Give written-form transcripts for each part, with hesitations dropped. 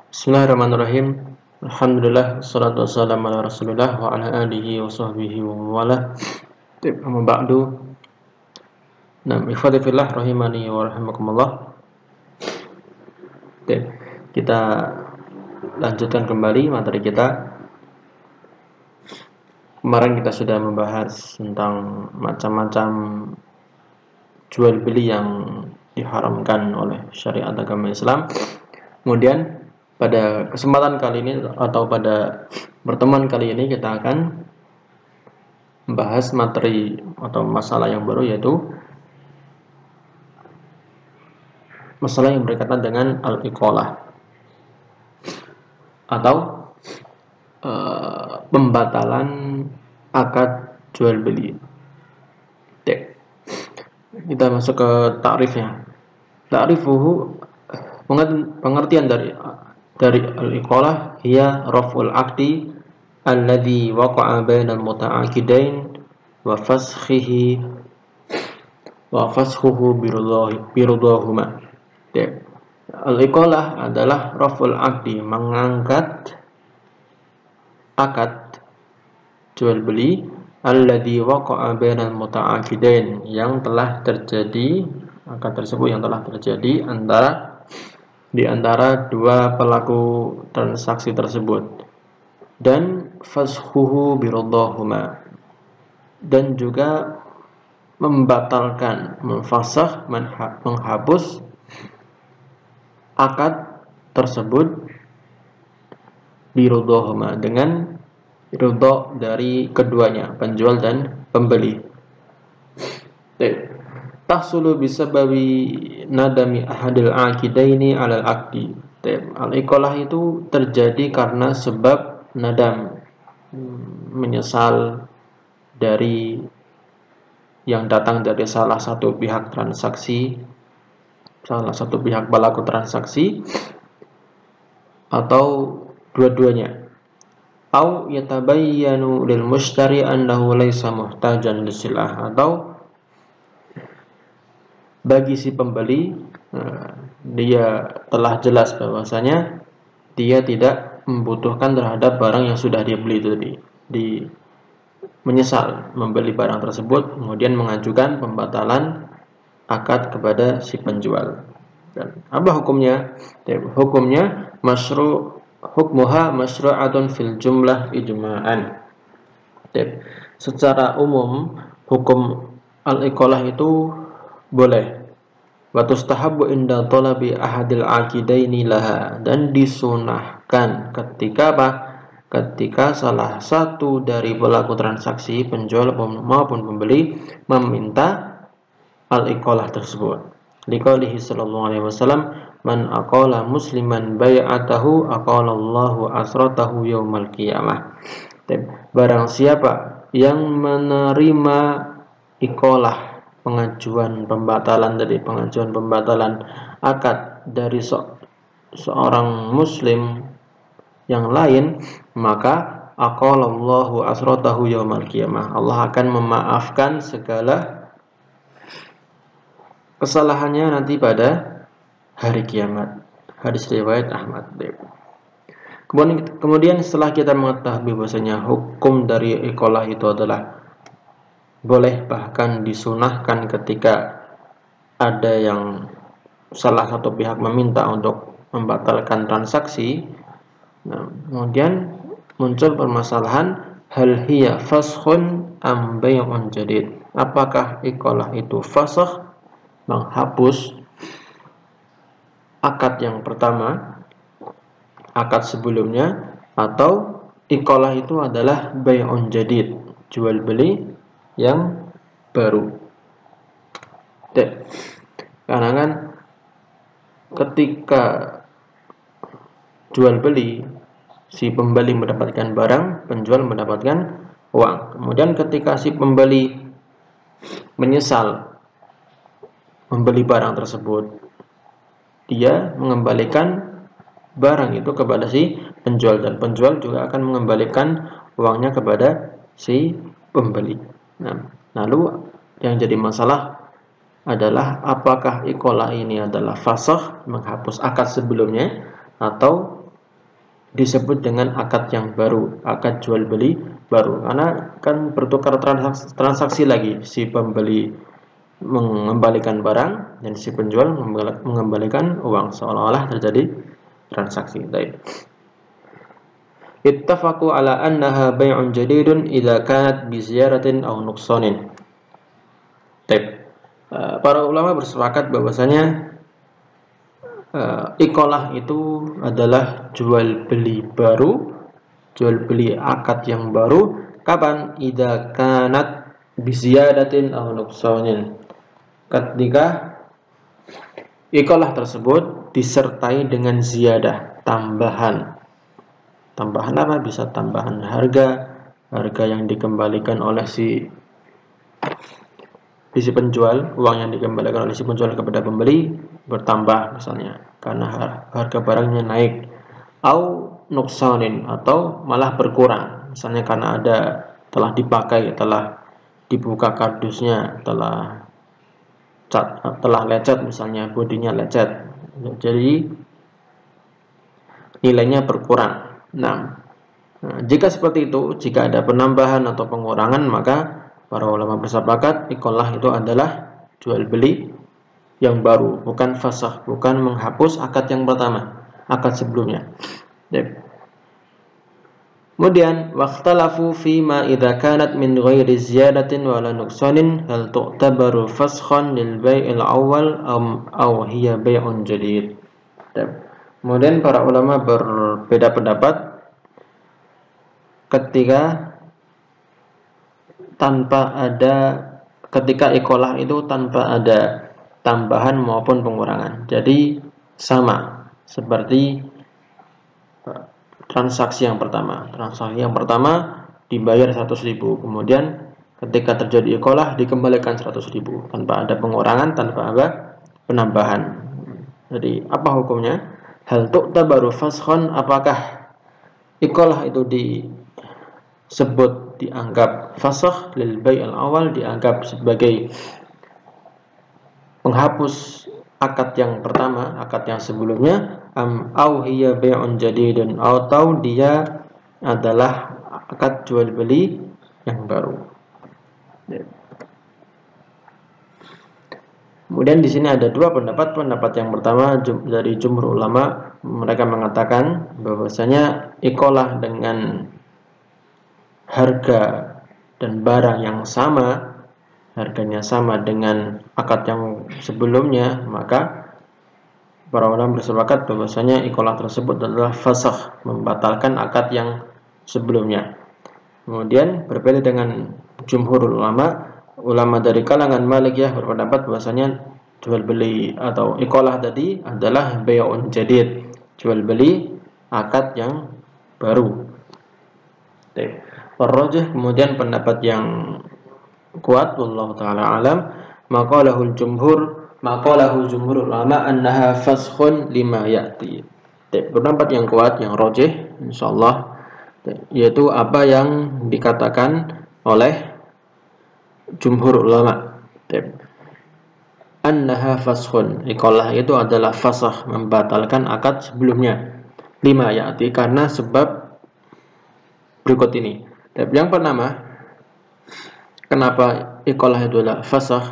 Bismillahirrahmanirrahim. Alhamdulillah, wassalatu wassalamu ala Rasulillah wa ala alihi wa sahbihi wa wala. Amma ba'du. Ikhwati fillah rahimani wa rahimakumullah. Kita lanjutkan kembali materi kita. Kemarin kita sudah membahas tentang macam-macam jual beli yang diharamkan oleh syariat agama Islam. Kemudian pada kesempatan kali ini atau pada pertemuan kali ini kita akan membahas materi atau masalah yang baru, yaitu masalah yang berkaitan dengan al-iqalah atau pembatalan akad jual beli. Kita masuk ke ta'rifnya. Ta'rifuhu, pengertian dari al-iqalah, hiya raf'ul aqdi alladhi waqa'a bainal muta'aqidain wa fasxuhu biridahuma. Al-iqalah adalah raf'ul aqdi, mengangkat akad jual beli alladhi waqa'a bainal muta'aqidain, yang telah terjadi, akad tersebut yang telah terjadi di antara dua pelaku transaksi tersebut, dan fasxuhu biridahuma, dan juga membatalkan, memfasakh, menghapus akad tersebut biridahuma, dengan ridha dari keduanya, penjual dan pembeli. Tahsulu bisababi nadami ahadil aqidaini alal aqdi. Al-iqalah itu terjadi karena sebab nadam, menyesal dari yang datang dari salah satu pihak transaksi, salah satu pihak pelaku transaksi, atau dua-duanya. Au yatabayyanu lil mushtari annahu laysa muhtajan lisilah, atau bagi si pembeli dia telah jelas bahwasanya dia tidak membutuhkan terhadap barang yang sudah dia beli itu tadi. Menyesal membeli barang tersebut, kemudian mengajukan pembatalan akad kepada si penjual. Dan apa hukumnya? Hukumnya hukmuha masyru'atun fil jumlah ijma'an. Secara umum hukum al-iqalah itu boleh. Wa tustahabbu inda talabi ahadil aqidaini laha, dan disunahkan ketika apa? Ketika salah satu dari pelaku transaksi, penjual maupun pembeli, meminta al-iqalah tersebut. Liqaulihi sallallahu alaihi wasallam, man aqala musliman bai'atahu aqalallahu asratahu yaumal qiyamah. Barang siapa yang menerima iqalah, pengajuan pembatalan akad dari seorang muslim yang lain, maka aqalallahu asratahu yaumal qiyamah, Allah akan memaafkan segala kesalahannya nanti pada hari kiamat. Hadis riwayat Ahmad. Kemudian setelah kita mengetahui bahwasanya hukum dari iqalah itu adalah boleh, bahkan disunahkan ketika ada yang salah satu pihak meminta untuk membatalkan transaksi. Kemudian muncul permasalahan, hal hiya faskhun am bai'un jadid. Apakah iqalah itu fasakh, menghapus akad yang pertama, akad sebelumnya, atau iqalah itu adalah bai'un jadid, jual beli yang baru. Karena kan ketika jual beli, si pembeli mendapatkan barang, penjual mendapatkan uang. Kemudian ketika si pembeli menyesal membeli barang tersebut, dia mengembalikan barang itu kepada si penjual, dan penjual juga akan mengembalikan uangnya kepada si pembeli. Lalu yang jadi masalah adalah apakah iqalah ini adalah fasakh, menghapus akad sebelumnya, atau disebut dengan akad yang baru, akad jual beli baru, karena kan bertukar transaksi lagi, si pembeli mengembalikan barang dan si penjual mengembalikan uang, seolah-olah terjadi transaksi. Baik. Ittafaqu ala annaha bai'un jadidun idza kanat bi ziyaratin aw nuqsanin. Baik. Para ulama bersepakat bahwasanya iqalah itu adalah jual beli baru, jual beli akad yang baru. Kapan? Idza kanat bi ziyadatin aw nuqsanin. Ketika iqalah tersebut disertai dengan ziyadah, tambahan. Tambahan apa? Bisa tambahan harga yang dikembalikan oleh si penjual, uang yang dikembalikan oleh si penjual kepada pembeli bertambah misalnya karena harga barangnya naik, au nuksanin, atau malah berkurang misalnya karena telah dipakai, telah dibuka kardusnya, telah lecet misalnya, bodinya lecet, jadi nilainya berkurang. Nah, jika seperti itu, jika ada penambahan atau pengurangan, maka para ulama bersepakat iqalah itu adalah jual beli yang baru, bukan fasakh, bukan menghapus akad yang pertama, akad sebelumnya. Kemudian waqtalafu fi ma idza kanat min ghairi ziyadatin wala nuqsanin hal tu'tabaru faskhan lil bai'il awwal aw hiya bai'un jadid. Kemudian para ulama berbeda pendapat ketika iqalah itu tanpa ada tambahan maupun pengurangan. Jadi sama seperti transaksi yang pertama. Transaksi yang pertama dibayar 100.000, kemudian ketika terjadi iqalah dikembalikan 100.000 tanpa ada pengurangan, tanpa ada penambahan. Jadi apa hukumnya? Hal tu'tabaru faskhon, apakah iqalah itu dianggap fasakh lil bai'il awal, dianggap sebagai menghapus akad yang pertama, akad yang sebelumnya, au hiya bai'un jadidun, atau dia adalah akad jual beli yang baru. Kemudian di sini ada dua pendapat. Pendapat yang pertama dari jumhur ulama, mereka mengatakan bahwasanya iqalah dengan harga dan barang yang sama, harganya sama dengan akad yang sebelumnya, maka para ulama bersepakat bahwasanya iqalah tersebut adalah fasakh, membatalkan akad yang sebelumnya. Kemudian berbeda dengan jumhur ulama dari kalangan Malikiyah berpendapat bahwasanya jual beli atau iqalah tadi adalah bai'un jadid, jual beli akad yang baru. Warrajih, kemudian pendapat yang kuat, wallahu taala alam, maqalahu jumhur ulama annaha faskhun lima ya'ti. Pendapat yang kuat, yang rajih insyaallah, yaitu apa yang dikatakan oleh jumhur ulama. Annaha faskhun, iqalah itu adalah fasakh, membatalkan akad sebelumnya. Lima ya'ti, karena sebab berikut ini. Yang pertama, kenapa iqalah itu adalah fasakh?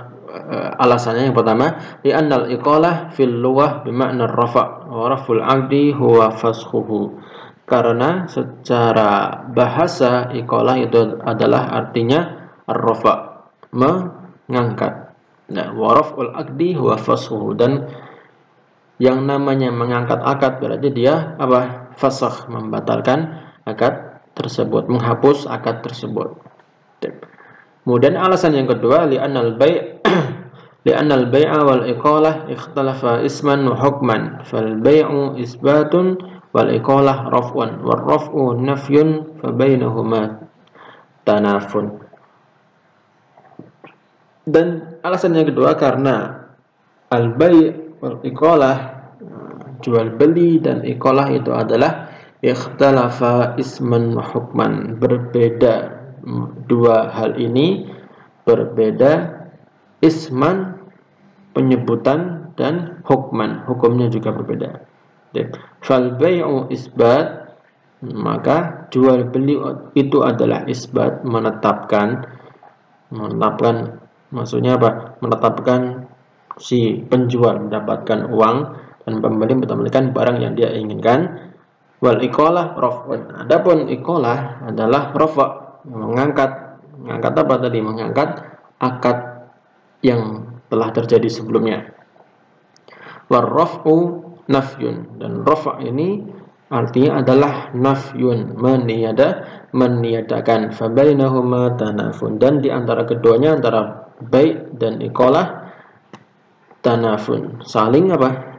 Alasannya yang pertama, li'annal iqalah fil lughah bima'na rafa' wa raf'ul 'aqdi huwa faskhuhu. Karena secara bahasa iqalah itu adalah artinya ar-rafa', mengangkat. Nah, wa raf'ul 'aqdi huwa faskhuhu, dan yang namanya mengangkat akad berarti dia apa? Fasakh, membatalkan akad tersebut, menghapus akad tersebut. Kemudian alasan yang kedua, li'annal bai'a wal iqalah ikhtalafa isman wa hukman, fal bai'u isbatun wal iqalah raf'un, wal raf'u nafyun, fa bainahuma tanafun. Dan alasan yang kedua, karena al bai' wal iqalah, jual beli dan iqalah itu adalah ikhtalafa isman wa hukman, berbeda. Dua hal ini berbeda, isman penyebutan dan hukman, hukumnya juga berbeda. Fal bai'u isbat, maka jual beli itu adalah isbat, menetapkan maksudnya apa? Menetapkan si penjual mendapatkan uang dan pembeli mendapatkan barang yang dia inginkan. Wal iqalah raf'un. Adapun iqalah adalah rafa', mengangkat apa tadi? Mengangkat akad yang telah terjadi sebelumnya. War raf'u nafyun, dan rafa' ini artinya adalah nafyun, meniadakan. Fabainahuma tanafun, dan di antara keduanya, antara bai' dan iqalah, tanafun, saling apa?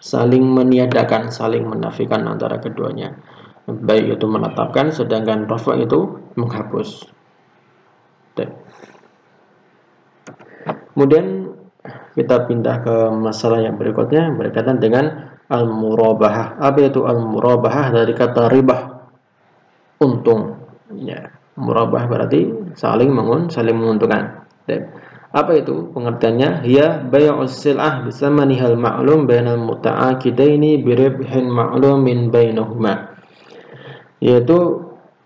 Saling meniadakan, saling menafikan antara keduanya. Bai' itu menetapkan, sedangkan rafa' itu menghapus. Kemudian kita pindah ke masalah yang berikutnya berkaitan dengan al-murabahah. Apa itu al-murabahah? Dari kata ribah, untung. Ya, murabahah berarti saling menguntungkan. Apa itu pengertiannya? Hiya bai'us sil'ah bisamanihal ma'lum bainal muta'aqidaini biribhin ma'lumin bainahuma. Yaitu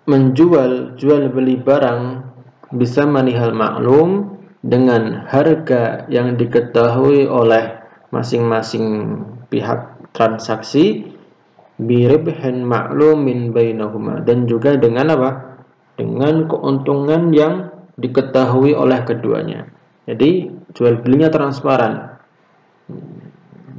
jual beli barang bisamanihal ma'lum, dengan harga yang diketahui oleh masing-masing pihak transaksi, biribhin ma'lumin bainahuma, dan juga dengan apa? Dengan keuntungan yang diketahui oleh keduanya. Jadi jual belinya transparan.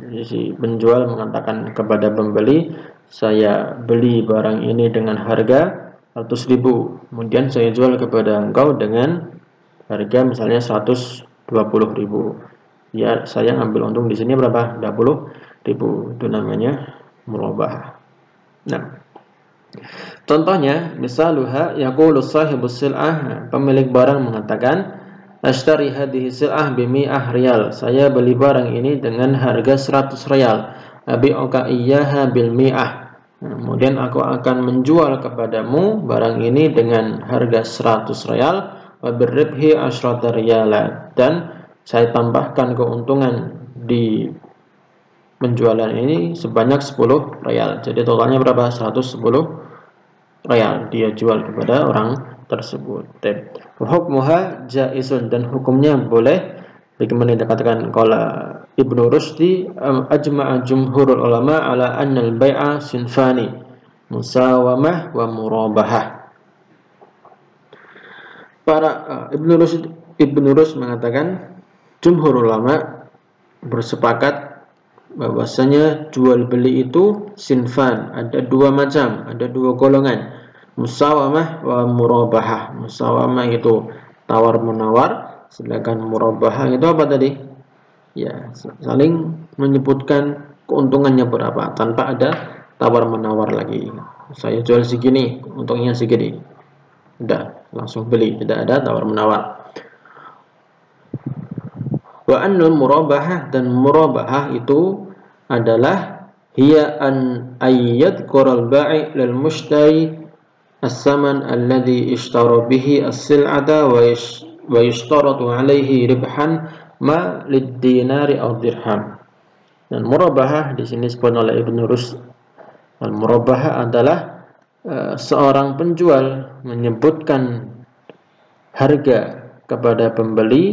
Jadi si penjual mengatakan kepada pembeli, saya beli barang ini dengan harga 100.000, kemudian saya jual kepada engkau dengan harga misalnya 120.000. Ya, saya ngambil untung di sini berapa? 20.000. Itu namanya murabahah. Nah, contohnya, misaluha yaqulu sahibus sil'ah, pemilik barang mengatakan, ashtari hadhihi sil'ah bimi'ah riyal, saya beli barang ini dengan harga 100 riyal, abi'uka iyyaha bil mi'ah, kemudian aku akan menjual kepadamu barang ini dengan harga 100 riyal, wa birribhi asyrata riyala, dan saya tambahkan keuntungan di penjualan ini sebanyak 10 riyal. Jadi totalnya berapa? 110 riyal dia jual kepada orang tersebut. Hukmuha jaizun, dan hukumnya boleh. Bagaimana dikatakan qala Ibnu Rushdi, ajma'a jumhurul ulama ala anna al-bai'a sinfani, musawamah wa murabahah. Para Ibnu Rushd mengatakan, jumhur ulama bersepakat bahwasanya jual beli itu sinfan, ada dua macam, ada dua golongan, musawamah wa murabahah. Musawamah itu tawar menawar, sedangkan murabahah itu apa tadi? Ya, saling menyebutkan keuntungannya berapa tanpa ada tawar menawar lagi. Saya jual segini, untungnya segini. Udah, langsung beli, tidak ada tawar menawar. Wa annal murabahah, dan murabahah itu adalah hiya an ayyadhkural ba'i lil mushtari as-saman alladhi ishtara bihi as-sil'ata wa yashtaratu alaihi ribhan ma lid-dinari aw dirham. Dan murabahah di sini disebut oleh Ibnu Rushd, al-murabahah adalah seorang penjual menyebutkan harga kepada pembeli,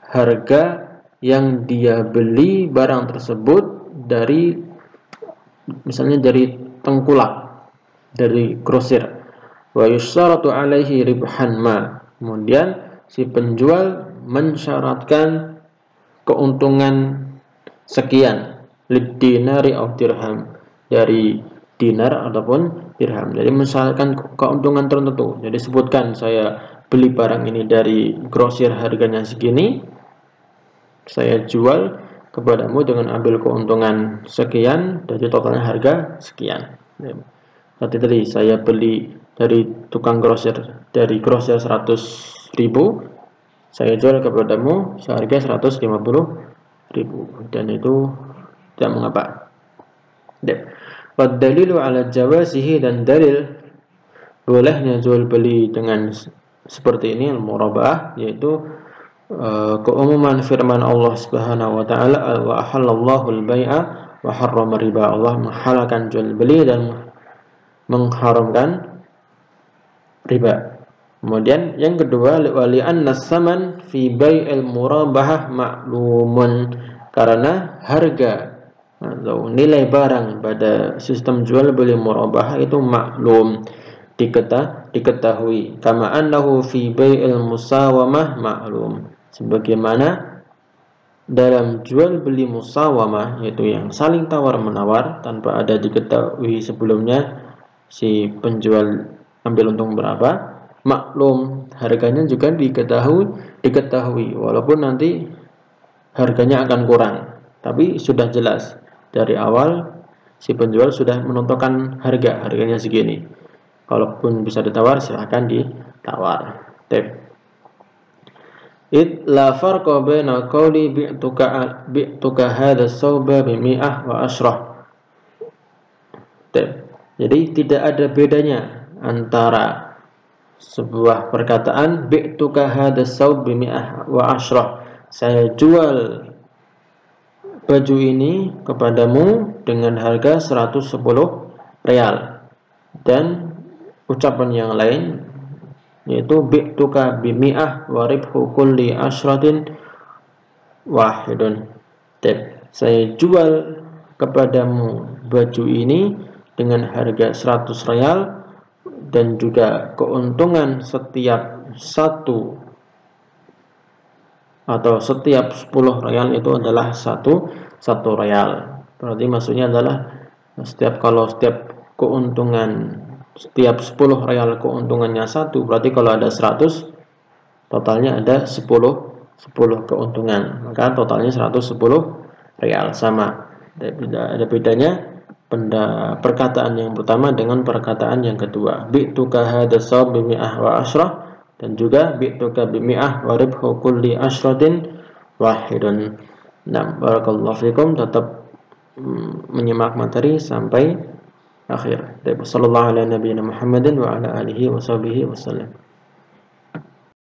harga yang dia beli barang tersebut dari, misalnya dari tengkulak, dari grosir. Wa yusyaratu alaihi ribhan ma, kemudian si penjual mensyaratkan keuntungan sekian, lid dinari aw dirham, dari dinar ataupun dirham. Jadi misalkan keuntungan tertentu, jadi sebutkan saya beli barang ini dari grosir harganya segini, saya jual kepadamu dengan ambil keuntungan sekian, dari totalnya harga sekian. Berarti tadi saya beli dari tukang grosir, dari grosir 100.000, saya jual kepadamu seharga 150.000, dan itu tidak mengapa. Wadalilu ala jawasihi, dan dalil bolehnya jual beli dengan seperti ini, al-murabahah, yaitu keumuman firman Allah Subhanahu wa taala, wa ahallallahu al-bai'a wa harrama riba. Allah menghalalkan jual beli dan mengharamkan riba. Kemudian yang kedua, wali an-nasaman fi bai'il murabahah ma'lumun, karena harga atau nilai barang pada sistem jual beli murabahah itu maklum, diketahui, kama annahu fi bai'il musawamah maklum, sebagaimana dalam jual beli musawamah, yaitu yang saling tawar menawar tanpa ada diketahui sebelumnya si penjual ambil untung berapa, maklum, harganya juga diketahui walaupun nanti harganya akan kurang, tapi sudah jelas dari awal si penjual sudah menentukan harganya segini. Kalaupun bisa ditawar, silahkan ditawar. La farqa baina qawli bi'tuka hadha as-sawba bi mi'ah wa ashrah. Jadi tidak ada bedanya antara sebuah perkataan bi'tuka hadha as-sawb bi mi'ah wa ashrah, saya jual baju ini kepadamu dengan harga 110 real, dan ucapan yang lain yaitu bi'tuka bimi'ah wa ribhu kulli asyratin wahidun. Saya jual kepadamu baju ini dengan harga 100 real, dan juga keuntungan setiap 10 real itu adalah satu real. Berarti maksudnya adalah setiap keuntungan, setiap 10 real keuntungannya 1, berarti kalau ada 100 totalnya ada 10 keuntungan, maka totalnya 110 real. Sama, ada bedanya perkataan yang pertama dengan perkataan yang kedua, bi'tuka hadha sawb bi mi'ah wa ashrah, dan juga bi'tuka bi mi'ah wa ribhu kulli asyratin wahidun. Nah, barakallahu fikum, tetap menyimak materi sampai akhir. Sallallahu ala nabiyina Muhammadin wa ala alihi wa sahbihi wasallam.